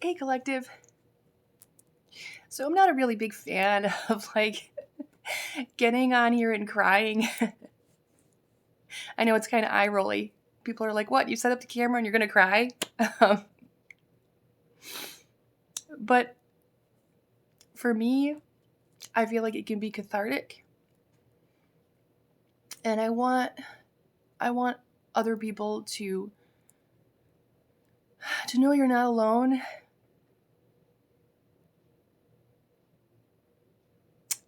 Hey, collective. So I'm not a really big fan of getting on here and crying. I know it's kind of eye rolly. People are like, "What? You set up the camera and you're gonna cry?" Um, but for me, I feel like it can be cathartic, and I want other people to know you're not alone.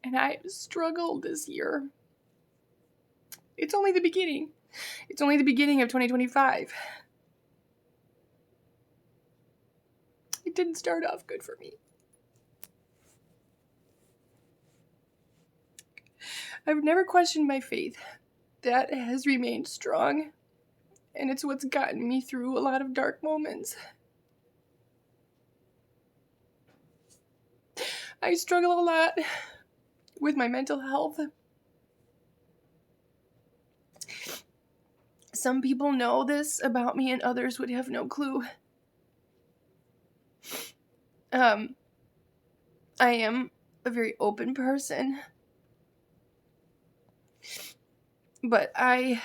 And I struggled this year. It's only the beginning. It's only the beginning of 2025. It didn't start off good for me. I've never questioned my faith. That has remained strong, and it's what's gotten me through a lot of dark moments. I struggle a lot with my mental health. Some people know this about me and others would have no clue. I am a very open person, but I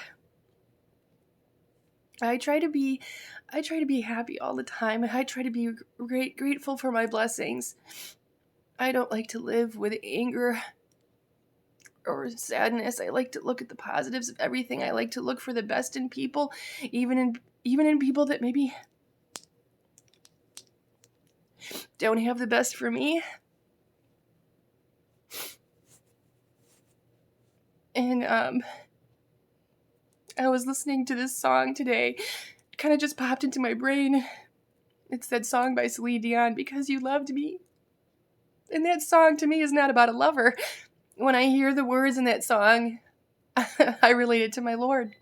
try to be happy all the time. I try to be grateful for my blessings. I don't like to live with anger or sadness. I like to look at the positives of everything. I like to look for the best in people, even in people that maybe don't have the best for me. And I was listening to this song today. It kind of just popped into my brain. It's that song by Celine Dion, Because You Loved Me. And that song to me is not about a lover. When I hear the words in that song, I relate it to my Lord,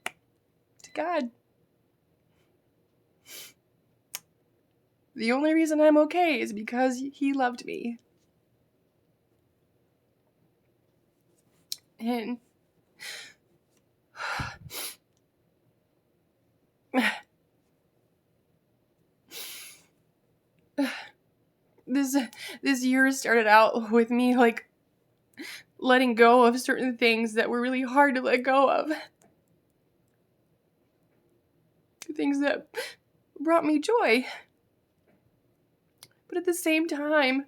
to God. The only reason I'm okay is because He loved me. And this year started out with me letting go of certain things that were really hard to let go of. Things that brought me joy. But at the same time,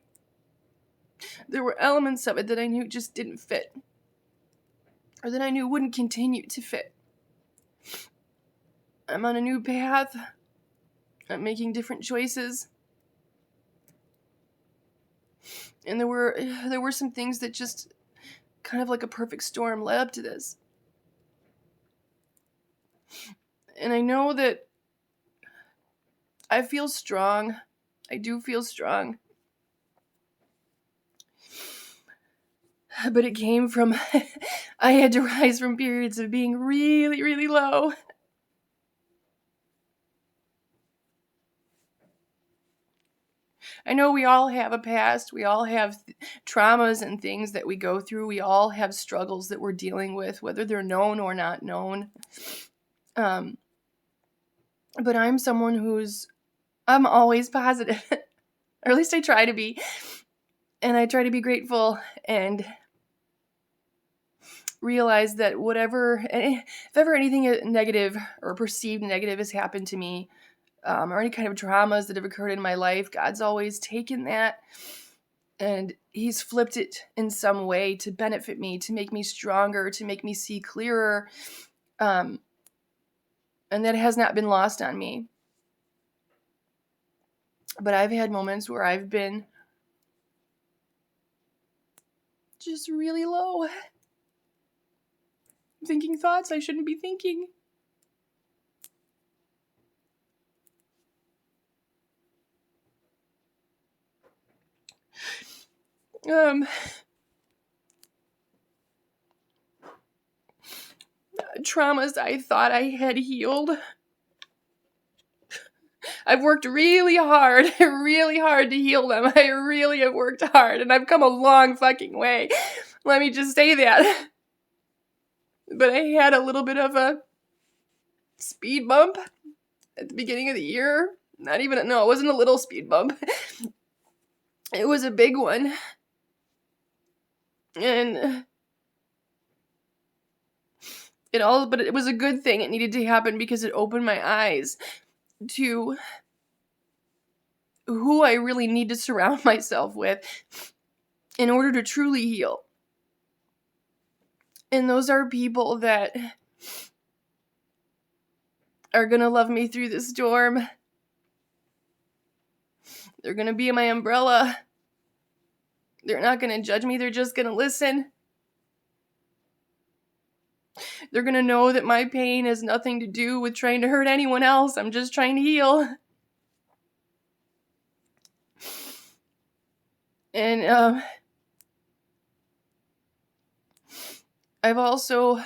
there were elements of it that I knew just didn't fit. Or that I knew wouldn't continue to fit. I'm on a new path. I'm making different choices. And there were some things that just kind of like a perfect storm led up to this. And I know that I feel strong. I do feel strong. But it came from, I had to rise from periods of being really, really low. I know we all have a past. We all have traumas and things that we go through. We all have struggles that we're dealing with, whether they're known or not known. But I'm someone I'm always positive. Or at least I try to be. And I try to be grateful and realize that if ever anything negative or perceived negative has happened to me, or any kind of traumas that have occurred in my life, God's always taken that and He's flipped it in some way to benefit me, to make me stronger, to make me see clearer. And that has not been lost on me. But I've had moments where I've been just really low, thinking thoughts I shouldn't be thinking. Traumas I thought I had healed. I've worked really hard to heal them. I really have worked hard, and I've come a long fucking way. Let me just say that. But I had a little bit of a speed bump at the beginning of the year, Not even, no, it wasn't a little speed bump. It was a big one. And but it was a good thing. It needed to happen because it opened my eyes to who I really need to surround myself with in order to truly heal. And those are people that are going to love me through the storm. They're going to be my umbrella. They're not going to judge me. They're just going to listen. They're going to know that my pain has nothing to do with trying to hurt anyone else. I'm just trying to heal. And I've also,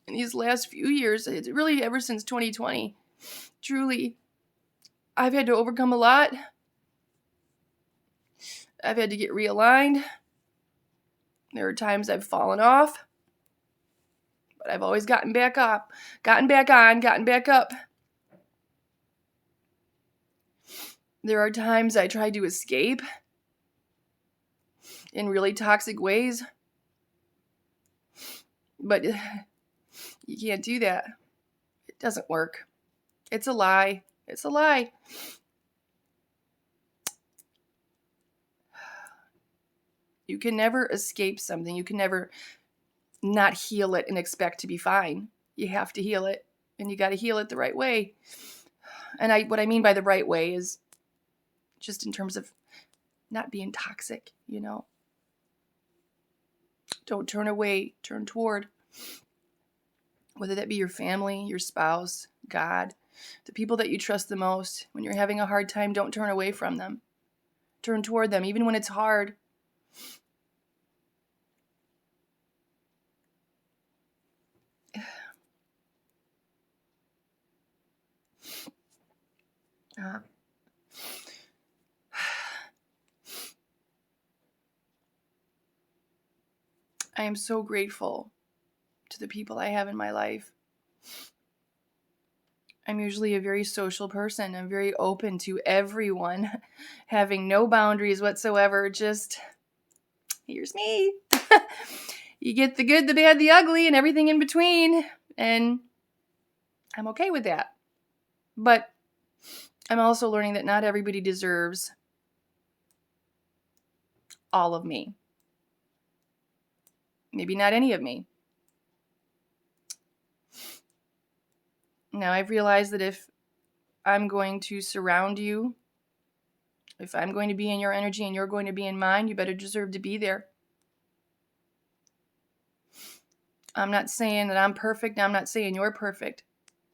in these last few years, it's really ever since 2020, truly, I've had to overcome a lot. I've had to get realigned. There are times I've fallen off, but I've always gotten back up, gotten back on, gotten back up. There are times I tried to escape in really toxic ways, but you can't do that. It doesn't work. It's a lie. It's a lie. You can never escape something. You can never not heal it and expect to be fine. You have to heal it, and you got to heal it the right way. And what I mean by the right way is just in terms of not being toxic, you know. Don't turn away, turn toward. Whether that be your family, your spouse, God, the people that you trust the most. When you're having a hard time, don't turn away from them. Turn toward them, even when it's hard. I am so grateful to the people I have in my life. I'm usually a very social person. I'm very open to everyone, having no boundaries whatsoever. Just, here's me. You get the good, the bad, the ugly, and everything in between. And I'm okay with that. But I'm also learning that not everybody deserves all of me. Maybe not any of me. Now, I've realized that if I'm going to surround you, if I'm going to be in your energy and you're going to be in mine, you better deserve to be there. I'm not saying that I'm perfect. I'm not saying you're perfect.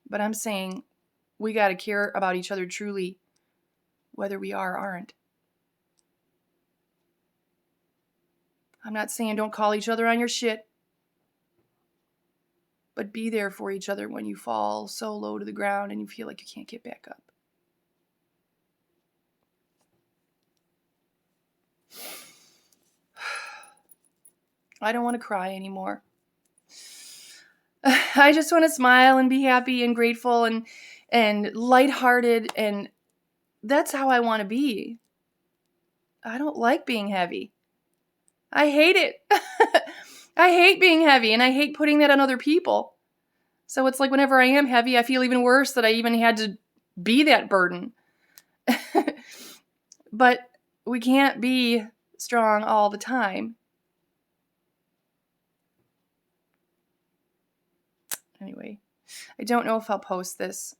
But I'm saying we got to care about each other truly, whether we are or aren't. I'm not saying don't call each other on your shit. But be there for each other when you fall so low to the ground and you feel like you can't get back up. I don't want to cry anymore. I just want to smile and be happy and grateful and lighthearted, and that's how I want to be. I don't like being heavy. I hate it. I hate being heavy, and I hate putting that on other people. So it's like whenever I am heavy, I feel even worse that I even had to be that burden. But we can't be strong all the time. Anyway, I don't know if I'll post this.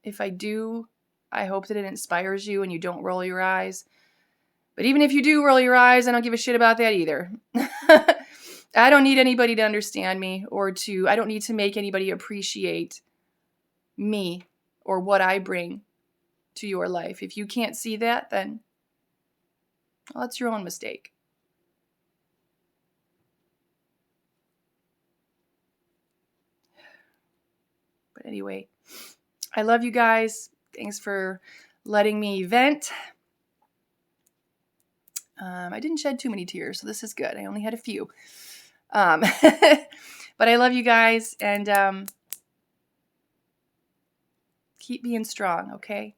If I do, I hope that it inspires you and you don't roll your eyes. But even if you do roll your eyes, I don't give a shit about that either. I don't need anybody to understand me I don't need to make anybody appreciate me or what I bring to your life. If you can't see that, then well, that's your own mistake. But anyway, I love you guys. Thanks for letting me vent. I didn't shed too many tears, so this is good. I only had a few. But I love you guys, and keep being strong, okay?